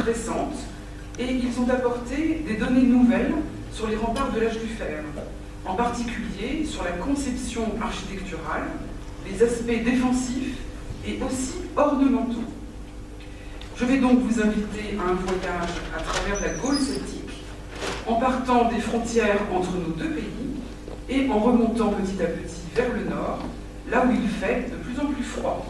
récentes et ils ont apporté des données nouvelles sur les remparts de l'âge du fer, en particulier sur la conception architecturale, les aspects défensifs et aussi ornementaux. Je vais donc vous inviter à un voyage à travers la Gaule celtique, en partant des frontières entre nos deux pays et en remontant petit à petit vers le nord, là où il fait de plus en plus froid.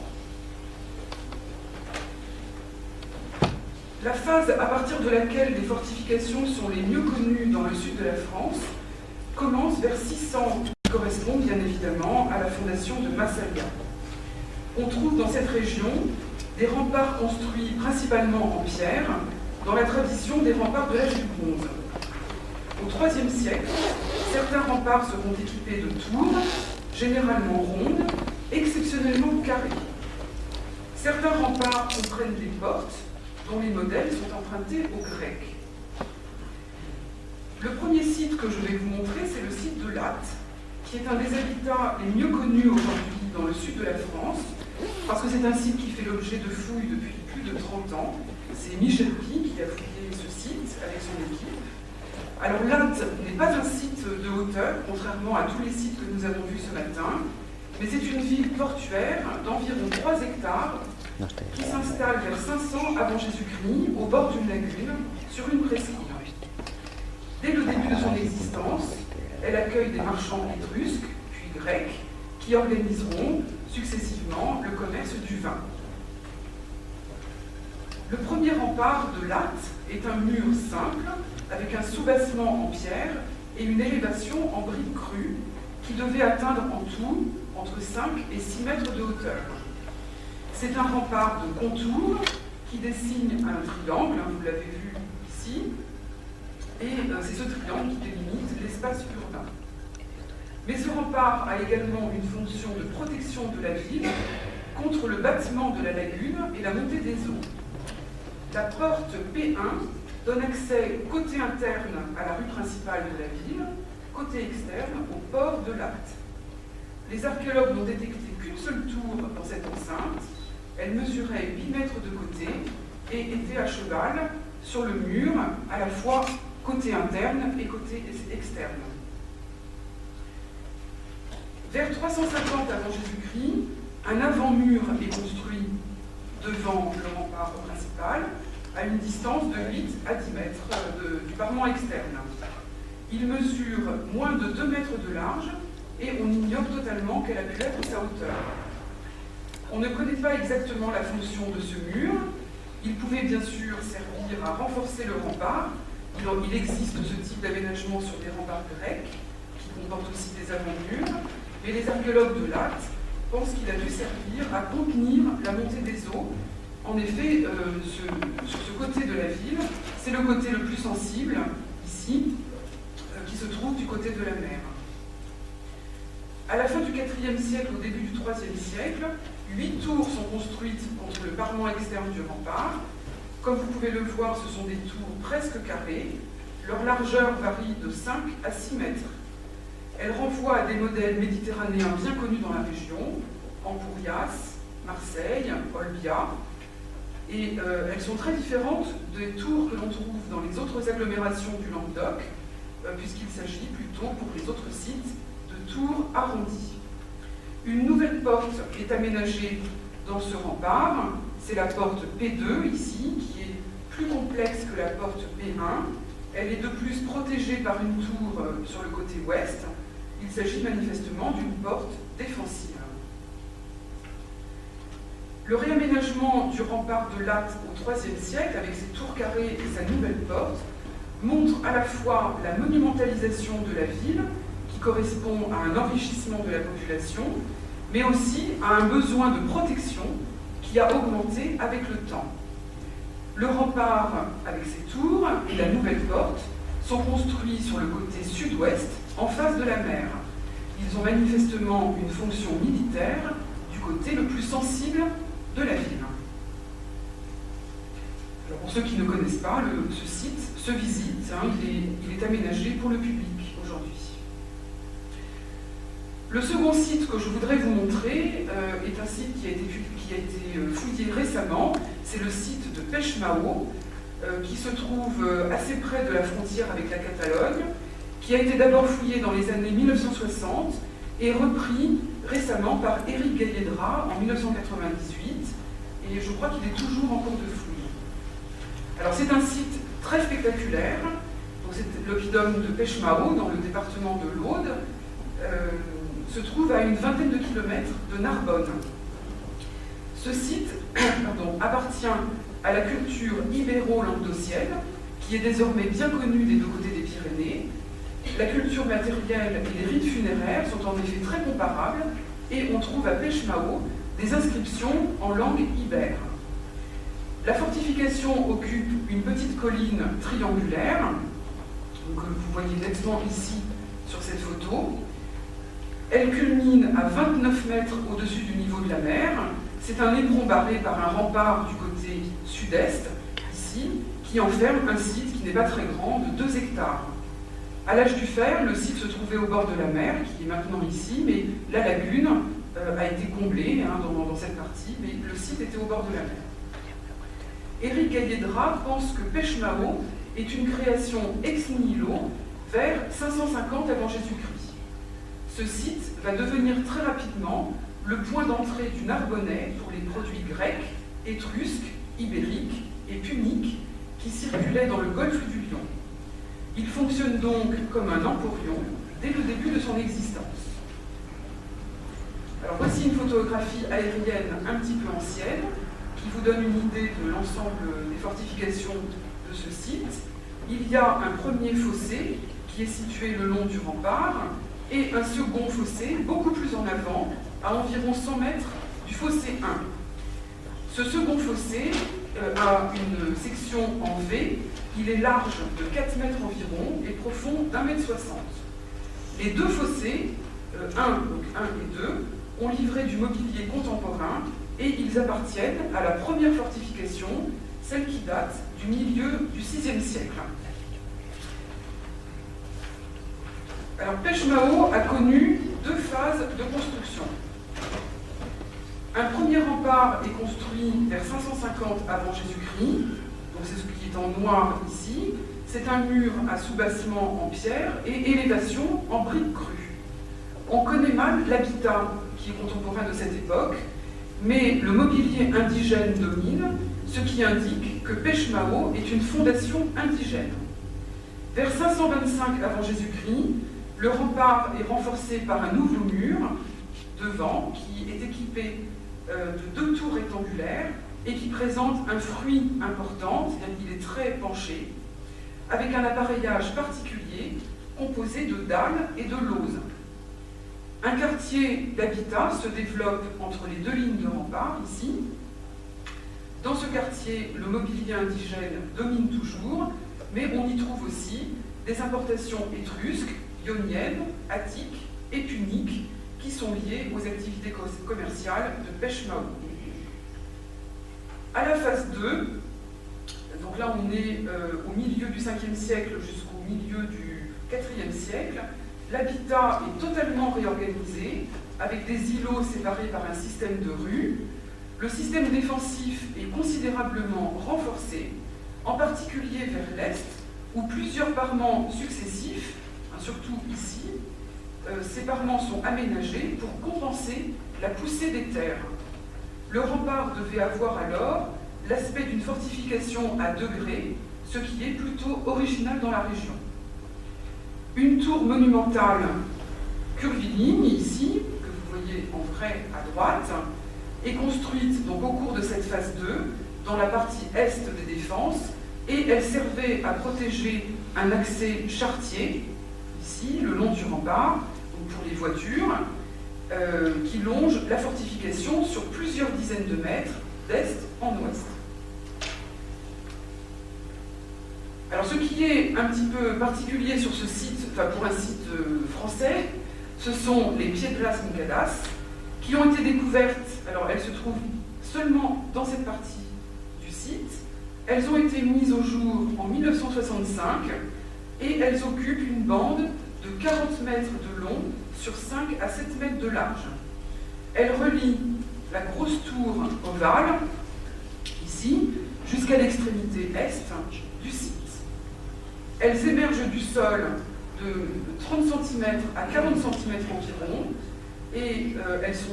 La phase à partir de laquelle les fortifications sont les mieux connues dans le sud de la France commence vers 600, qui correspond bien évidemment à la fondation de Massalia. On trouve dans cette région des remparts construits principalement en pierre, dans la tradition des remparts de l'âge du bronze. Au IIIe siècle, certains remparts seront équipés de tours, généralement rondes, exceptionnellement carrées. Certains remparts comprennent des portes, dont les modèles sont empruntés au grec. Le premier site que je vais vous montrer, c'est le site de Latte, qui est un des habitats les mieux connus aujourd'hui dans le sud de la France, parce que c'est un site qui fait l'objet de fouilles depuis plus de 30 ans. C'est Michel Py qui a fouillé ce site avec son équipe. Alors Latte n'est pas un site de hauteur, contrairement à tous les sites que nous avons vus ce matin, mais c'est une ville portuaire d'environ 3 hectares qui s'installe vers 500 avant Jésus-Christ, au bord d'une lagune, sur une presqu'île. Dès le début de son existence, elle accueille des marchands étrusques, puis grecs, qui organiseront successivement le commerce du vin. Le premier rempart de Latte est un mur simple, avec un soubassement en pierre et une élévation en briques crues, qui devait atteindre en tout entre 5 et 6 mètres de hauteur. C'est un rempart de contour qui dessine un triangle, vous l'avez vu ici, et c'est ce triangle qui délimite l'espace urbain. Mais ce rempart a également une fonction de protection de la ville contre le battement de la lagune et la montée des eaux. La porte P1 donne accès côté interne à la rue principale de la ville, côté externe au port de Latte. Les archéologues n'ont détecté qu'une seule tour dans cette enceinte. Elle mesurait 8 mètres de côté et était à cheval sur le mur, à la fois côté interne et côté externe. Vers 350 avant Jésus-Christ, un avant-mur est construit devant le rempart principal, à une distance de 8 à 10 mètres du parement externe. Il mesure moins de 2 mètres de large et on ignore totalement quelle a pu être sa hauteur. On ne connaît pas exactement la fonction de ce mur. Il pouvait bien sûr servir à renforcer le rempart. Il existe ce type d'aménagement sur des remparts grecs, qui comportent aussi des avant-murs, mais les archéologues de Latte pensent qu'il a dû servir à contenir la montée des eaux. En effet, sur ce côté de la ville, c'est le côté le plus sensible, ici, qui se trouve du côté de la mer. À la fin du IVe siècle, au début du IIIe siècle, 8 tours sont construites contre le parement externe du rempart. Comme vous pouvez le voir, ce sont des tours presque carrées. Leur largeur varie de 5 à 6 mètres. Elles renvoient à des modèles méditerranéens bien connus dans la région, Ampurias, Marseille, Olbia. Et elles sont très différentes des tours que l'on trouve dans les autres agglomérations du Languedoc, puisqu'il s'agit plutôt, pour les autres sites, de tours arrondies. Une nouvelle porte est aménagée dans ce rempart. C'est la porte P2, ici, qui est plus complexe que la porte P1. Elle est de plus protégée par une tour sur le côté ouest. Il s'agit manifestement d'une porte défensive. Le réaménagement du rempart de Latte au IIIe siècle, avec ses tours carrées et sa nouvelle porte, montre à la fois la monumentalisation de la ville, qui correspond à un enrichissement de la population, mais aussi à un besoin de protection qui a augmenté avec le temps. Le rempart, avec ses tours, et la nouvelle porte sont construits sur le côté sud-ouest, en face de la mer. Ils ont manifestement une fonction militaire du côté le plus sensible de la ville. Alors pour ceux qui ne connaissent pas, ce site se visite, il est aménagé pour le public aujourd'hui. Le second site que je voudrais vous montrer est un site qui a été fouillé récemment. C'est le site de Pêche-Mao, qui se trouve assez près de la frontière avec la Catalogne, qui a été d'abord fouillé dans les années 1960 et repris récemment par Éric Gaillet-Drap en 1998, et je crois qu'il est toujours en cours de fouille. Alors c'est un site très spectaculaire, c'est l'oppidum de Pechemao, dans le département de l'Aude, se trouve à une vingtaine de kilomètres de Narbonne. Ce site appartient à la culture ibéro-languedocienne, qui est désormais bien connue des deux côtés des Pyrénées. La culture matérielle et les rites funéraires sont en effet très comparables, et on trouve à Pechemao des inscriptions en langue ibère. La fortification occupe une petite colline triangulaire, que vous voyez nettement ici sur cette photo. Elle culmine à 29 mètres au-dessus du niveau de la mer. C'est un éperon barré par un rempart du côté sud-est, ici, qui enferme un site qui n'est pas très grand, de 2 hectares. À l'âge du fer, le site se trouvait au bord de la mer, qui est maintenant ici, mais la lagune a été comblée dans cette partie, mais le site était au bord de la mer. Éric Gaillet-Drap pense que Pechemao est une création ex nihilo vers 550 avant Jésus-Christ. Ce site va devenir très rapidement le point d'entrée du Narbonnais pour les produits grecs, étrusques, ibériques et puniques qui circulaient dans le golfe du Lion. Il fonctionne donc comme un emporion dès le début de son existence. Alors voici une photographie aérienne un petit peu ancienne qui vous donne une idée de l'ensemble des fortifications de ce site. Il y a un premier fossé qui est situé le long du rempart et un second fossé beaucoup plus en avant, à environ 100 mètres du fossé 1. Ce second fossé a une section en V. Il est large de 4 mètres environ et profond d'1,60 m. Les deux fossés, 1 et 2, ont livré du mobilier contemporain et ils appartiennent à la première fortification, celle qui date du milieu du VIe siècle. Alors Pechemao a connu 2 phases de construction. Un premier rempart est construit vers 550 avant Jésus-Christ, donc c'est ce qui est en noir ici. C'est un mur à soubassement en pierre et élévation en briques crues. On connaît mal l'habitat qui est contemporain de cette époque, mais le mobilier indigène domine, ce qui indique que Pechemao est une fondation indigène. Vers 525 avant Jésus-Christ, le rempart est renforcé par un nouveau mur devant qui est équipé de 2 tours rectangulaires et qui présente un fruit important, c'est-à-dire qu'il est très penché, avec un appareillage particulier composé de dalles et de lauses. Un quartier d'habitat se développe entre les 2 lignes de rempart, ici. Dans ce quartier, le mobilier indigène domine toujours, mais on y trouve aussi des importations étrusques, ioniennes, attiques et puniques, qui sont liées aux activités commerciales de Pechemao. À la phase 2, donc là on est au milieu du 5e siècle jusqu'au milieu du 4e siècle, l'habitat est totalement réorganisé, avec des îlots séparés par un système de rues. Le système défensif est considérablement renforcé, en particulier vers l'est, où plusieurs parements successifs, surtout ici, ces parements sont aménagés pour compenser la poussée des terres. Le rempart devait avoir alors l'aspect d'une fortification à degrés, ce qui est plutôt original dans la région. Une tour monumentale curviligne, ici, que vous voyez en vrai à droite, est construite donc, au cours de cette phase 2, dans la partie est des défenses, et elle servait à protéger un accès charretier, ici, le long du rempart, pour les voitures, qui longe la fortification sur plusieurs dizaines de mètres, d'est en ouest. Alors ce qui est un petit peu particulier sur ce site, enfin pour un site français, ce sont les piedras mincadas, qui ont été découvertes, alors elles se trouvent seulement dans cette partie du site, elles ont été mises au jour en 1965 et elles occupent une bande de 40 mètres de long sur 5 à 7 mètres de large. Elles relient la grosse tour ovale, ici, jusqu'à l'extrémité est du site. Elles émergent du sol de 30 cm à 40 cm environ, et elles sont,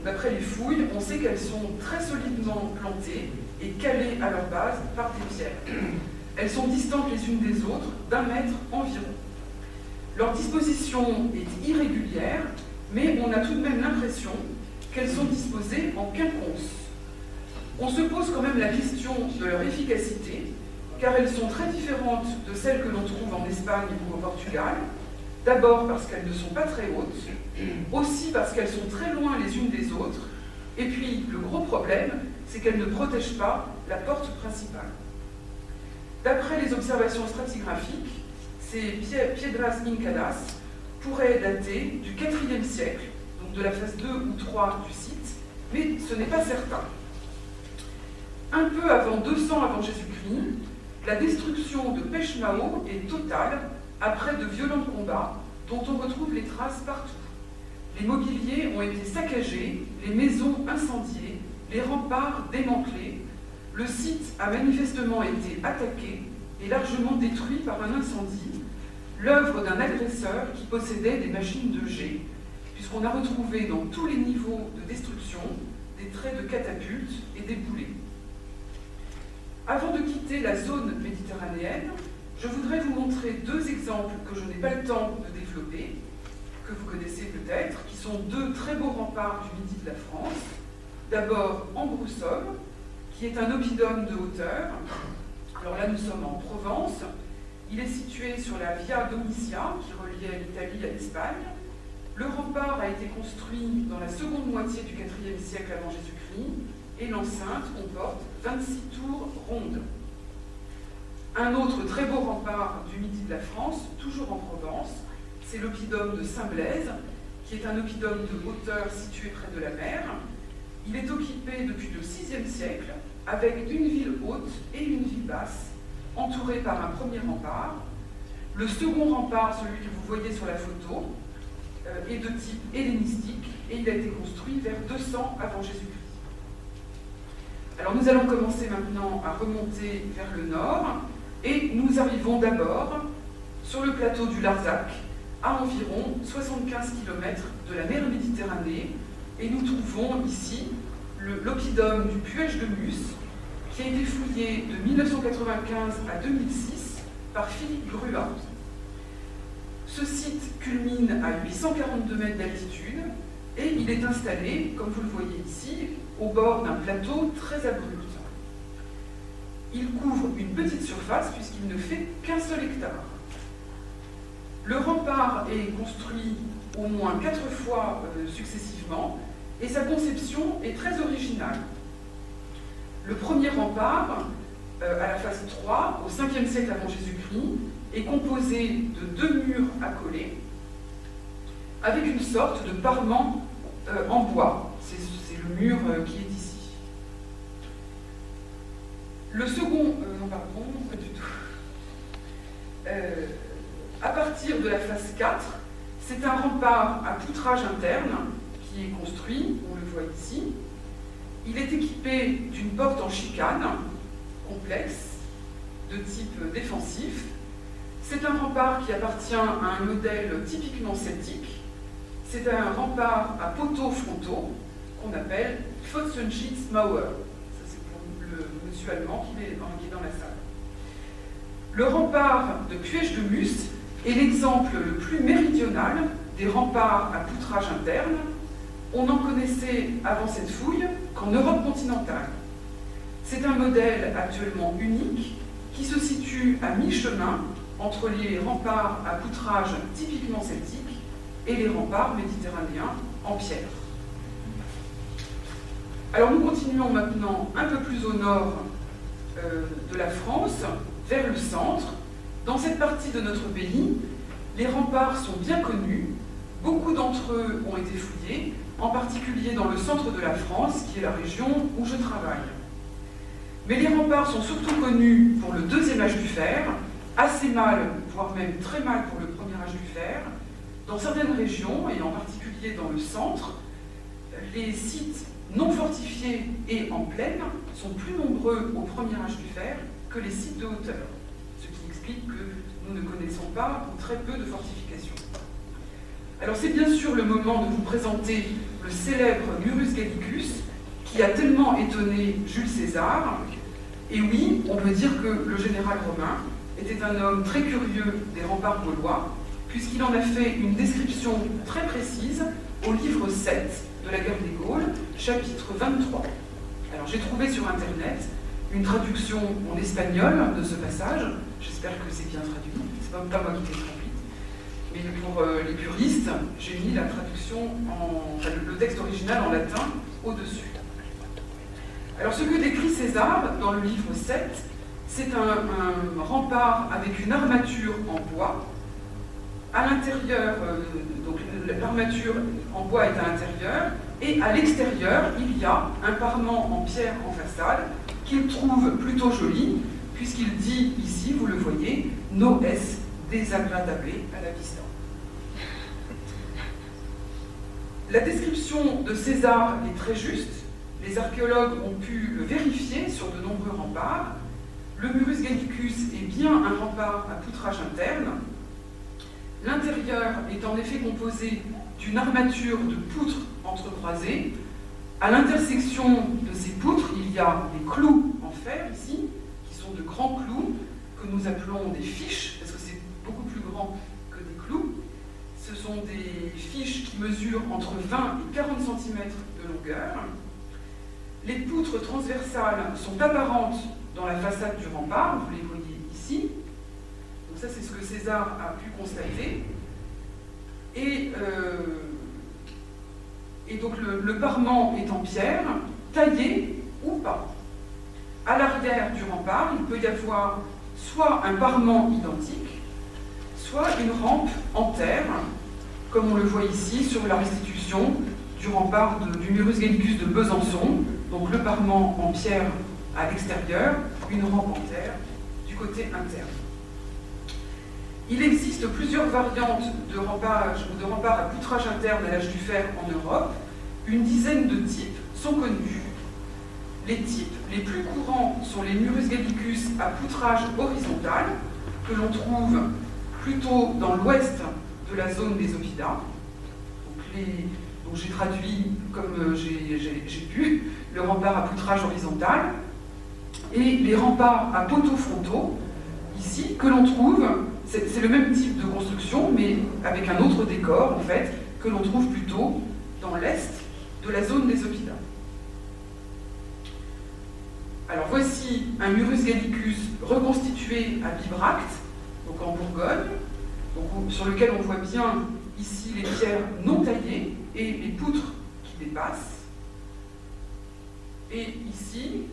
d'après les fouilles, on sait qu'elles sont très solidement plantées et calées à leur base par des pierres. Elles sont distantes les unes des autres d'1 mètre environ. Leur disposition est irrégulière, mais on a tout de même l'impression qu'elles sont disposées en quinconce. On se pose quand même la question de leur efficacité, car elles sont très différentes de celles que l'on trouve en Espagne ou au Portugal. D'abord parce qu'elles ne sont pas très hautes, aussi parce qu'elles sont très loin les unes des autres, et puis le gros problème, c'est qu'elles ne protègent pas la porte principale. D'après les observations stratigraphiques, ces piedras hincadas pourraient dater du IVe siècle, donc de la phase 2 ou 3 du site, mais ce n'est pas certain. Un peu avant 200 avant Jésus-Christ, la destruction de Peshmao est totale après de violents combats dont on retrouve les traces partout. Les mobiliers ont été saccagés, les maisons incendiées, les remparts démantelés. Le site a manifestement été attaqué et largement détruit par un incendie, l'œuvre d'un agresseur qui possédait des machines de jet, puisqu'on a retrouvé dans tous les niveaux de destruction des traits de catapultes et des boulets. Avant de quitter la zone méditerranéenne, je voudrais vous montrer 2 exemples que je n'ai pas le temps de développer, que vous connaissez peut-être, qui sont 2 très beaux remparts du midi de la France. D'abord, Ambrussum, qui est un oppidum de hauteur. Alors là, nous sommes en Provence. Il est situé sur la Via Domitia, qui reliait l'Italie à l'Espagne. Le rempart a été construit dans la seconde moitié du IVe siècle avant Jésus-Christ, et l'enceinte comporte 26 tours rondes. Un autre très beau rempart du midi de la France, toujours en Provence, c'est l'oppidum de Saint-Blaise, qui est un oppidum de hauteur situé près de la mer. Il est occupé depuis le VIe siècle, avec une ville haute et une ville basse, entourée par un premier rempart. Le second rempart, celui que vous voyez sur la photo, est de type hellénistique, et il a été construit vers 200 avant Jésus-Christ. Alors nous allons commencer maintenant à remonter vers le nord, et nous arrivons d'abord sur le plateau du Larzac, à environ 75 km de la mer Méditerranée, et nous trouvons ici l'oppidum du Puech de Mus, qui a été fouillé de 1995 à 2006 par Philippe Gruat. Ce site culmine à 842 mètres d'altitude, et il est installé, comme vous le voyez ici, au bord d'un plateau très abrupt. Il couvre une petite surface puisqu'il ne fait qu'un seul hectare. Le rempart est construit au moins 4 fois successivement et sa conception est très originale. Le premier rempart, à la phase 3, au 5e siècle avant Jésus-Christ, est composé de 2 murs accolés avec une sorte de parement en bois. C'est le mur qui est ici. Le second, non pardon, pas du tout. À partir de la phase 4, c'est un rempart à poutrage interne qui est construit, on le voit ici. Il est équipé d'une porte en chicane complexe, de type défensif. C'est un rempart qui appartient à un modèle typiquement celtique. C'est un rempart à poteaux frontaux qu'on appelle Pfotzenschitzmauer. Ça, c'est pour le monsieur allemand qui est dans la salle. Le rempart de Puech de Mus est l'exemple le plus méridional des remparts à poutrage interne. On n'en connaissait avant cette fouille qu'en Europe continentale. C'est un modèle actuellement unique qui se situe à mi-chemin entre les remparts à poutrage typiquement celtiques et les remparts méditerranéens en pierre. Alors nous continuons maintenant un peu plus au nord de la France, vers le centre. Dans cette partie de notre pays, les remparts sont bien connus. Beaucoup d'entre eux ont été fouillés, en particulier dans le centre de la France, qui est la région où je travaille. Mais les remparts sont surtout connus pour le deuxième âge du fer, assez mal, voire même très mal pour le premier âge du fer. Dans certaines régions, et en particulier dans le centre, les sites non fortifiés et en plaine sont plus nombreux au premier âge du fer que les sites de hauteur, ce qui explique que nous ne connaissons pas ou très peu de fortifications. Alors c'est bien sûr le moment de vous présenter le célèbre Murus Gallicus, qui a tellement étonné Jules César. Et oui, on peut dire que le général romain était un homme très curieux des remparts gaulois, puisqu'il en a fait une description très précise au livre 7 de la guerre des Gaules, chapitre 23. Alors j'ai trouvé sur internet une traduction en espagnol de ce passage, j'espère que c'est bien traduit, c'est pas moi qui l'ai traduit, mais pour les puristes, j'ai mis la traduction, le texte original en latin au-dessus. Alors ce que décrit César dans le livre 7, c'est un rempart avec une armature en bois. À l'intérieur, donc l'armature en bois est à l'intérieur, et à l'extérieur, il y a un parement en pierre en façade qu'il trouve plutôt joli, puisqu'il dit ici, vous le voyez, no es desagradable à la vista. La description de César est très juste. Les archéologues ont pu le vérifier sur de nombreux remparts. Le Murus Gallicus est bien un rempart à poutrage interne. L'intérieur est en effet composé d'une armature de poutres entrecroisées. À l'intersection de ces poutres, il y a des clous en fer ici, qui sont de grands clous, que nous appelons des fiches, parce que c'est beaucoup plus grand que des clous. Ce sont des fiches qui mesurent entre 20 et 40 cm de longueur. Les poutres transversales sont apparentes dans la façade du rempart, vous les voyez ici. Donc ça, c'est ce que César a pu constater. Et donc le parement est en pierre, taillé ou pas. À l'arrière du rempart, il peut y avoir soit un parement identique, soit une rampe en terre, comme on le voit ici sur la restitution du rempart du Murus Gallicus de Besançon. Donc le parement en pierre à l'extérieur, une rampe en terre du côté interne. Il existe plusieurs variantes de remparts à poutrage interne à l'âge du fer en Europe. Une dizaine de types sont connus. Les types les plus courants sont les Murus Gallicus à poutrage horizontal, que l'on trouve plutôt dans l'ouest de la zone des Oppidas. Donc j'ai traduit comme j'ai pu le rempart à poutrage horizontal et les remparts à poteaux frontaux, ici, que l'on trouve, c'est le même type de construction, mais avec un autre décor, en fait, que l'on trouve plutôt dans l'est de la zone des Oppidas. Alors voici un Murus Gallicus reconstitué à Bibracte, donc en Bourgogne, donc, sur lequel on voit bien ici les pierres non taillées et les poutres qui dépassent. Et ici,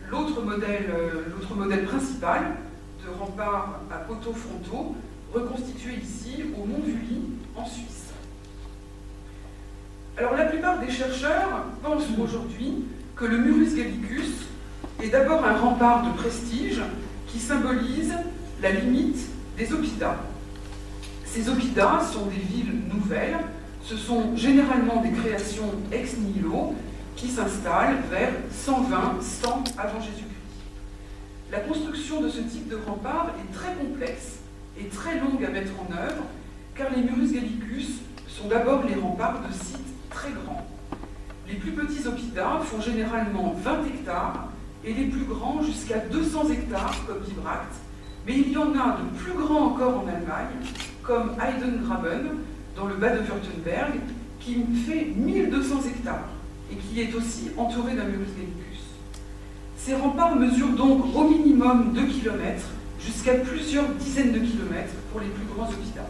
l'autre modèle principal de rempart à poteaux frontaux, reconstitué ici au Mont Vully, en Suisse. Alors la plupart des chercheurs pensent aujourd'hui que le Murus Gallicus est d'abord un rempart de prestige qui symbolise la limite des Oppidas. Ces Oppidas sont des villes nouvelles, ce sont généralement des créations ex nihilo qui s'installent vers 120-100 avant Jésus-Christ. La construction de ce type de rempart est très complexe et très longue à mettre en œuvre, car les Murus Gallicus sont d'abord les remparts de sites très grands. Les plus petits Oppidas font généralement 20 hectares et les plus grands jusqu'à 200 hectares comme Bibracte, mais il y en a de plus grands encore en Allemagne, comme Heidengraben, dans le Bade-Württemberg, qui fait 1200 hectares et qui est aussi entouré d'un Murus Gallicus. Ces remparts mesurent donc au minimum 2 km, jusqu'à plusieurs dizaines de kilomètres pour les plus grands Oppidas.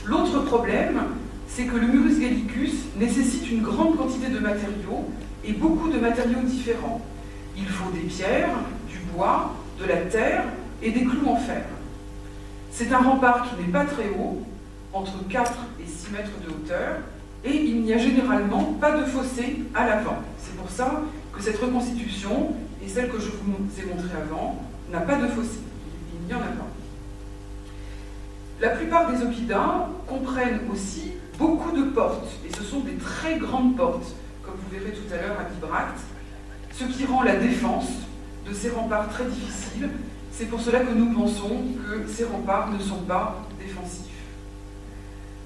L'autre problème, c'est que le Murus Gallicus nécessite une grande quantité de matériaux et beaucoup de matériaux différents. Il faut des pierres, du bois, de la terre et des clous en fer. C'est un rempart qui n'est pas très haut, entre 4 et 6 mètres de hauteur, et il n'y a généralement pas de fossé à l'avant. C'est pour ça que cette reconstitution, et celle que je vous ai montrée avant, n'a pas de fossé. Il n'y en a pas. La plupart des Oppidas comprennent aussi beaucoup de portes, et ce sont des très grandes portes, comme vous verrez tout à l'heure à Bibracte, ce qui rend la défense de ces remparts très difficile. C'est pour cela que nous pensons que ces remparts ne sont pas défensifs.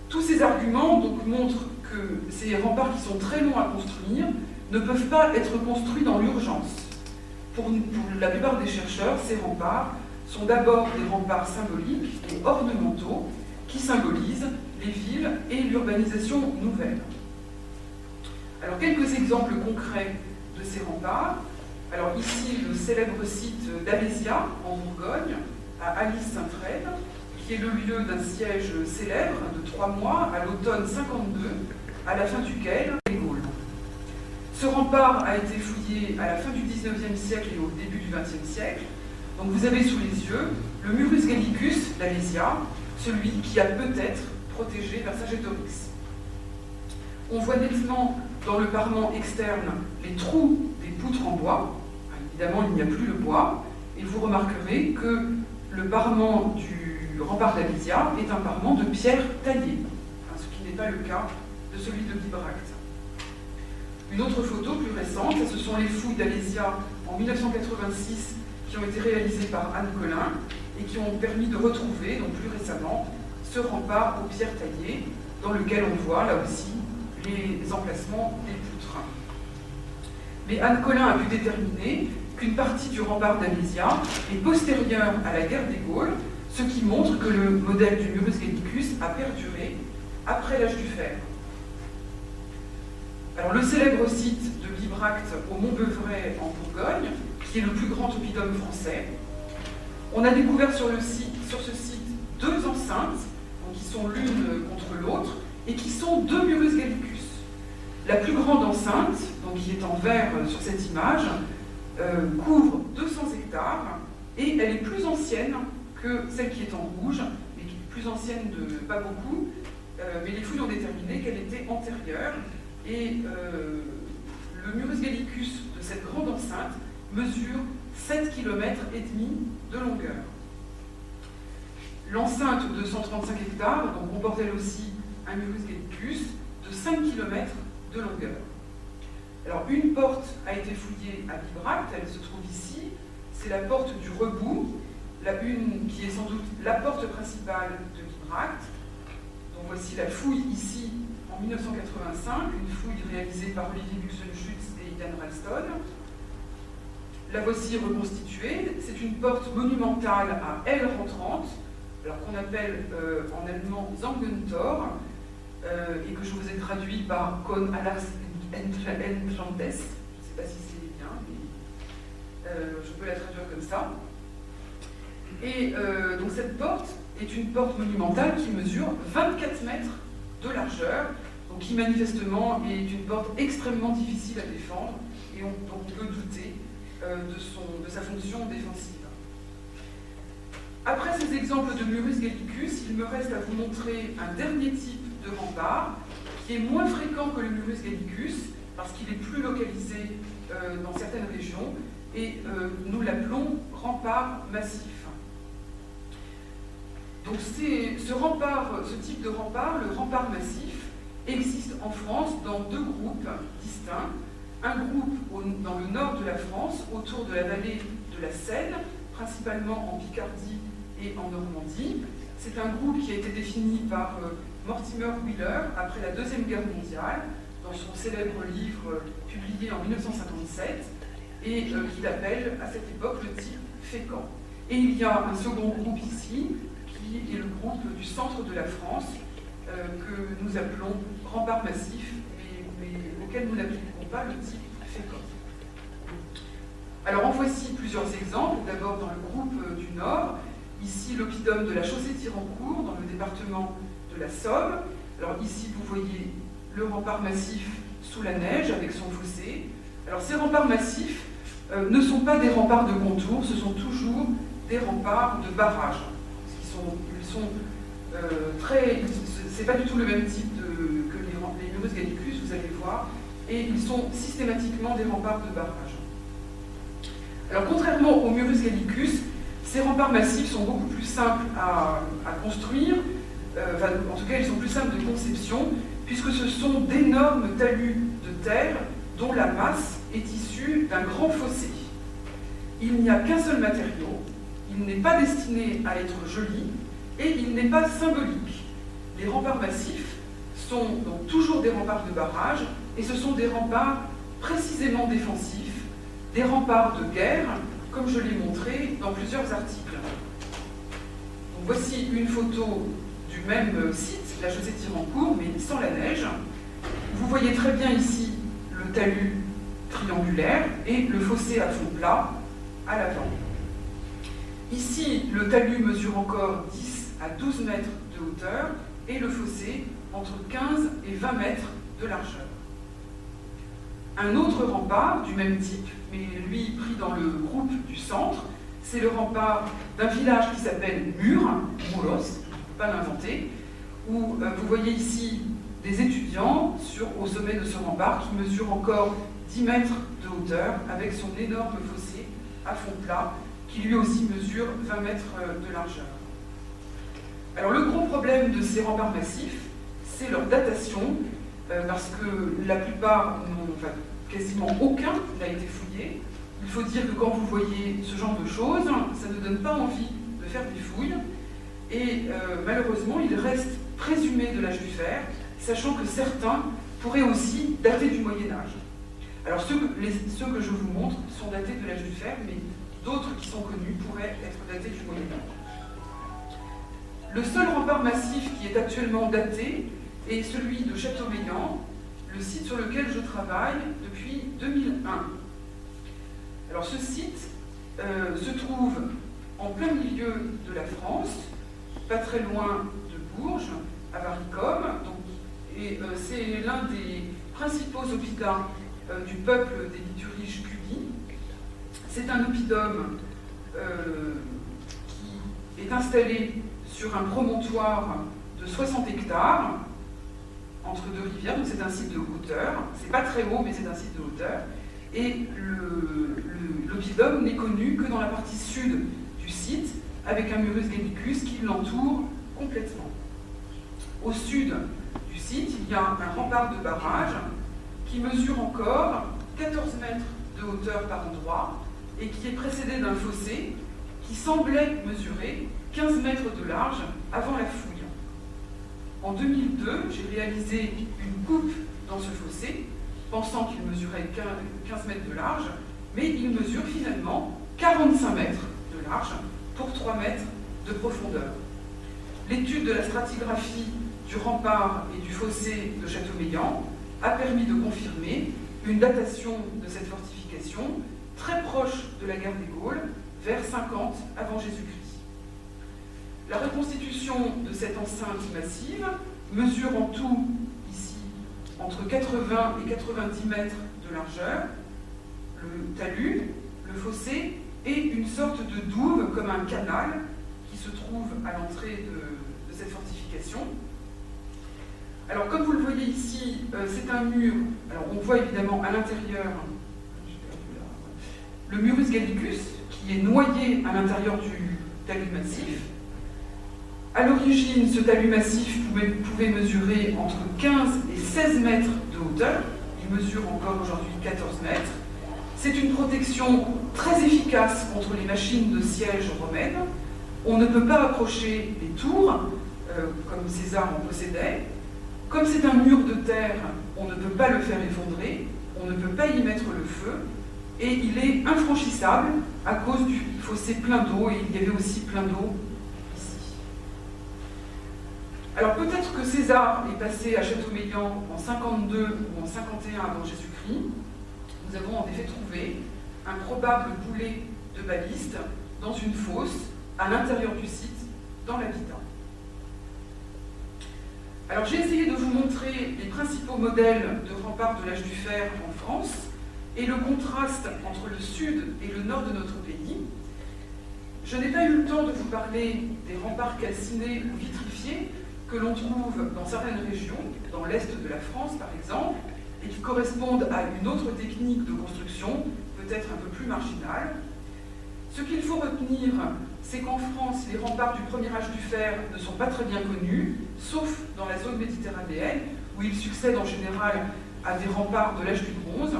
Tous ces arguments donc montrent que ces remparts qui sont très longs à construire ne peuvent pas être construits dans l'urgence. Pour la plupart des chercheurs, ces remparts sont d'abord des remparts symboliques et ornementaux qui symbolisent les villes et l'urbanisation nouvelle. Alors, quelques exemples concrets de ces remparts. Alors ici, le célèbre site d'Alésia, en Bourgogne, à Alys-Sainte-Reine, qui est le lieu d'un siège célèbre de 3 mois à l'automne 52, à la fin duquel les Gaules. Ce rempart a été fouillé à la fin du XIXe siècle et au début du XXe siècle. Donc vous avez sous les yeux le Murus Gallicus d'Alésia, celui qui a peut-être protégé Vercingétorix. On voit nettement dans le parement externe les trous des poutres en bois. Évidemment, il n'y a plus le bois, et vous remarquerez que le parement du rempart d'Alésia est un parement de pierre taillée, ce qui n'est pas le cas de celui de Bibracte. Une autre photo plus récente, ce sont les fouilles d'Alésia en 1986 qui ont été réalisées par Anne Collin et qui ont permis de retrouver, donc plus récemment, ce rempart aux pierres taillées dans lequel on voit là aussi les emplacements des poutres. Mais Anne Collin a pu déterminer qu'une partie du rempart d'Alésia est postérieure à la guerre des Gaules, ce qui montre que le modèle du Murus Gallicus a perduré après l'âge du fer. Alors, le célèbre site de Bibracte au Mont-Beuvray en Bourgogne, qui est le plus grand oppidum français, on a découvert sur ce site 2 enceintes, donc qui sont l'une contre l'autre, et qui sont 2 Murus Gallicus. La plus grande enceinte, donc qui est en vert sur cette image, couvre 200 hectares et elle est plus ancienne que celle qui est en rouge, mais qui est plus ancienne de pas beaucoup, mais les fouilles ont déterminé qu'elle était antérieure et le Murus Gallicus de cette grande enceinte mesure 7,5 km de longueur. L'enceinte de 135 hectares donc, comporte elle aussi un Murus Gallicus de 5 km de longueur. Alors, une porte a été fouillée à Bibracte, elle se trouve ici, c'est la porte du Rebou, une qui est sans doute la porte principale de Bibracte. Donc voici la fouille ici en 1985, une fouille réalisée par Olivier Buxenschütz et Ian Ralston. La voici reconstituée, c'est une porte monumentale à aile rentrante, alors qu'on appelle en allemand Zangentor, et que je vous ai traduit par Con Alas Entrantes, je ne sais pas si c'est bien, mais je peux la traduire comme ça. Et donc cette porte est une porte monumentale qui mesure 24 mètres de largeur, donc qui manifestement est une porte extrêmement difficile à défendre, et donc on peut douter de sa fonction défensive. Après ces exemples de Murus Gallicus, il me reste à vous montrer un dernier type de rempart qui est moins fréquent que le Murus Gallicus parce qu'il est plus localisé dans certaines régions et nous l'appelons rempart massif. Donc ce type de rempart, le rempart massif, existe en France dans 2 groupes distincts. Un groupe dans le nord de la France, autour de la vallée de la Seine, principalement en Picardie et en Normandie. C'est un groupe qui a été défini par Mortimer Wheeler après la Deuxième Guerre mondiale, dans son célèbre livre publié en 1957, et qu'il appelle à cette époque le type fécamp. Et il y a un second groupe ici, qui est le groupe du centre de la France, que nous appelons rempart massif, mais auquel nous n'appliquons pas le type fécamp. Alors en voici plusieurs exemples, d'abord dans le groupe du Nord, ici l'oppidum de la Chaussée-Thirancourt, dans le département de la Somme. Alors ici vous voyez le rempart massif sous la neige avec son fossé. Alors ces remparts massifs ne sont pas des remparts de contour, ce sont toujours des remparts de barrage. C'est pas du tout le même type que les Murus Gallicus, vous allez voir, et ils sont systématiquement des remparts de barrage. Alors contrairement aux Murus Gallicus, ces remparts massifs sont beaucoup plus simples à construire, en tout cas ils sont plus simples de conception, puisque ce sont d'énormes talus de terre dont la masse est issue d'un grand fossé. Il n'y a qu'un seul matériau, il n'est pas destiné à être joli et il n'est pas symbolique. Les remparts massifs sont donc toujours des remparts de barrage et ce sont des remparts précisément défensifs, des remparts de guerre, comme je l'ai montré dans plusieurs articles. Donc voici une photo du même site, la chaussée de Tirancourt, mais sans la neige. Vous voyez très bien ici le talus triangulaire et le fossé à fond plat à l'avant. Ici, le talus mesure encore 10 à 12 mètres de hauteur et le fossé entre 15 et 20 mètres de largeur. Un autre rempart du même type, mais lui pris dans le groupe du centre, c'est le rempart d'un village qui s'appelle Mur, Muros, je ne peux pas l'inventer, où vous voyez ici des étudiants au sommet de ce rempart qui mesure encore 10 mètres de hauteur avec son énorme fossé à fond plat qui lui aussi mesure 20 mètres de largeur. Alors le gros problème de ces remparts massifs, c'est leur datation, parce que la plupart n'ont, enfin, quasiment aucun n'a été fouillé. Il faut dire que quand vous voyez ce genre de choses, ça ne donne pas envie de faire des fouilles, et malheureusement il reste présumé de l'âge du fer, sachant que certains pourraient aussi dater du Moyen-Âge. Alors ceux que je vous montre sont datés de l'âge du fer, mais d'autres qui sont connus pourraient être datés du Moyen-Âge. Le seul rempart massif qui est actuellement daté est celui de Châteaubriand, le site sur lequel je travaille depuis 2001. Alors ce site se trouve en plein milieu de la France, pas très loin de Bourges, à Varicom, et c'est l'un des principaux oppidums du peuple des Bituriges Cubi. C'est un oppidum qui est installé sur un promontoire de 60 hectares entre deux rivières, donc c'est un site de hauteur. C'est pas très haut, mais c'est un site de hauteur. Et l'oppidum n'est connu que dans la partie sud du site, avec un Murus gallicus qui l'entoure complètement. Au sud du site, il y a un rempart de barrage qui mesure encore 14 mètres de hauteur par endroit et qui est précédé d'un fossé qui semblait mesurer 15 mètres de large avant la fouille. En 2002, j'ai réalisé une coupe dans ce fossé, pensant qu'il mesurait 15 mètres de large, mais il mesure finalement 45 mètres de large pour 3 mètres de profondeur. L'étude de la stratigraphie du rempart et du fossé de Châteaubriand a permis de confirmer une datation de cette fortification très proche de la guerre des Gaules, vers 50 avant Jésus-Christ. La reconstitution de cette enceinte massive mesure en tout, ici, entre 80 et 90 mètres de largeur, le talus, le fossé et une sorte de douve, comme un canal, qui se trouve à l'entrée de cette fortification. Alors, comme vous le voyez ici, c'est un mur. Alors, on voit évidemment à l'intérieur le Murus gallicus, qui est noyé à l'intérieur du talus massif. À l'origine, ce talus massif pouvait mesurer entre 15 et 16 mètres de hauteur. Il mesure encore aujourd'hui 14 mètres. C'est une protection très efficace contre les machines de siège romaines. On ne peut pas approcher les tours, comme César en possédait. Comme c'est un mur de terre, on ne peut pas le faire effondrer, on ne peut pas y mettre le feu, et il est infranchissable à cause du fossé plein d'eau, et il y avait aussi plein d'eau ici. Alors peut-être que César est passé à Châteaubriand en 52 ou en 51 avant Jésus-Christ. Nous avons en effet trouvé un probable boulet de baliste dans une fosse à l'intérieur du site, dans l'habitat. Alors j'ai essayé de vous montrer les principaux modèles de remparts de l'âge du fer en France et le contraste entre le sud et le nord de notre pays. Je n'ai pas eu le temps de vous parler des remparts calcinés ou vitrifiés que l'on trouve dans certaines régions, dans l'est de la France par exemple, et qui correspondent à une autre technique de construction, peut-être un peu plus marginale. Ce qu'il faut retenir, c'est qu'en France, les remparts du premier âge du fer ne sont pas très bien connus, sauf dans la zone méditerranéenne, où ils succèdent en général à des remparts de l'âge du bronze. bronze.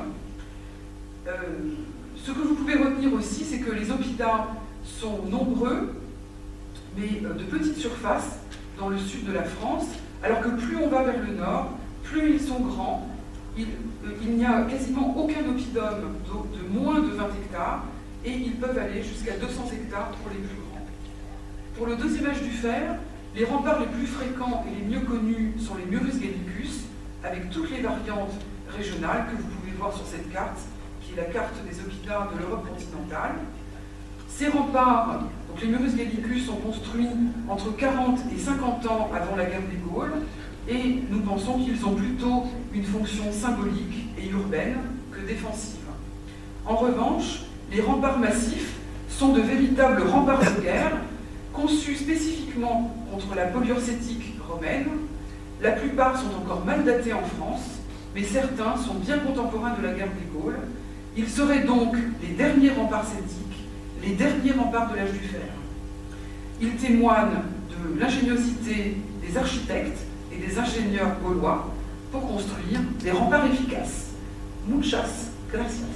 Ce que vous pouvez retenir aussi, c'est que les oppidans sont nombreux, mais de petite surface, dans le sud de la France, alors que plus on va vers le nord, plus ils sont grands. Il n'y a quasiment aucun oppidum de moins de 20 hectares, et ils peuvent aller jusqu'à 200 hectares pour les plus grands. Pour le deuxième âge du fer, les remparts les plus fréquents et les mieux connus sont les Murus gallicus, avec toutes les variantes régionales que vous pouvez voir sur cette carte, qui est la carte des oppidans de l'Europe continentale. Ces remparts, donc les Murus gallicus, sont construits entre 40 et 50 ans avant la guerre des Gaules, et nous pensons qu'ils ont plutôt une fonction symbolique et urbaine que défensive. En revanche, les remparts massifs sont de véritables remparts de guerre, conçus spécifiquement contre la poliorcétique romaine. La plupart sont encore mal datés en France, mais certains sont bien contemporains de la guerre des Gaules. Ils seraient donc les derniers remparts celtiques, les derniers remparts de l'âge du fer. Ils témoignent de l'ingéniosité des architectes et des ingénieurs gaulois pour construire des remparts efficaces. Muchas gracias.